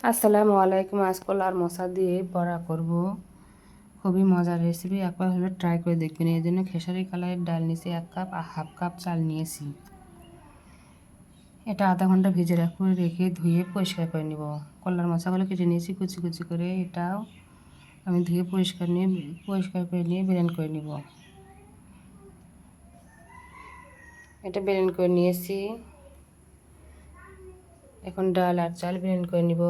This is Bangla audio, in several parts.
আসসালামু আলাইকুম। আজ কলার মশা দিয়ে বড়া করব। খুবই মজার রেসিপি, একবার হলে ট্রাই করে দেখবেন। এর জন্য খেসারি কালারের ডাল নিয়েছি 1 কাপ, আর হাফ কাপ চাল নিয়েছি। এটা আধা ঘন্টা ভিজে রেখে ধুয়ে পরিষ্কার করে নিব। কলার মশাগুলো কেটে নিয়েছি কুচি কুচি করে। এটাও আমি ধুয়ে পরিষ্কার করে নিয়ে ব্লেন্ড করে নিব। এটা ব্লেন্ড করে নিয়েছি। এখন ডাল আর চাল ব্লেন্ড করে নিব।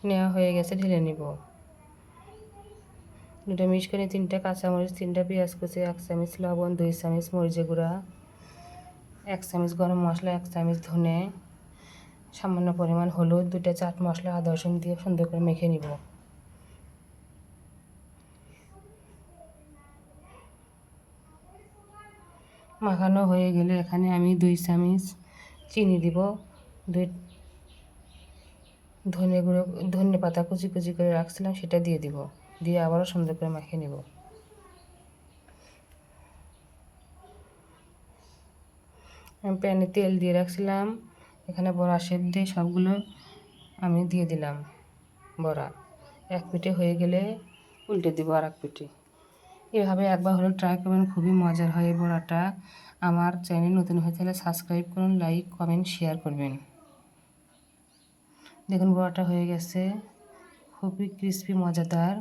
নেওয়া হয়ে গেছে, ঢেলে নিব। দুটো মিক্স করে 3টা কাঁচামরিচ, 3টা পেঁয়াজ কুচি, 1 চামচ লবণ, 2 চামচ মরিচের গুঁড়া, 1 চামচ গরম মশলা, 1 চামচ ধনে, সামান্য পরিমাণ হলুদ, 2টা চাট মশলা, আদা রসুন দিয়ে সুন্দর করে মেখে নিব। মাখানো হয়ে গেলে এখানে আমি 2 চামচ চিনি দিব। ধনে পাতা কুচি কুচি করে রাখছিলাম, সেটা দিয়ে দিব। দিয়ে আবারও সুন্দর করে মাখিয়ে নিব। আমি প্যানে তেল দিয়ে রাখছিলাম, এখানে বড়া শেপ দিয়ে সবগুলো আমি দিয়ে দিলাম। বড়া এক পিঠে হয়ে গেলে উল্টে দিব আর এক পিঠে। এভাবে একবার হলে ট্রাই করবেন, খুবই মজার হয় এই বড়াটা। আমার চ্যানেল নতুন হয়ে থাকলে সাবস্ক্রাইব করুন, লাইক কমেন্ট শেয়ার করবেন। দেখুন বড়াটা হয়ে গেছে, খুবই ক্রিস্পি মজাদার।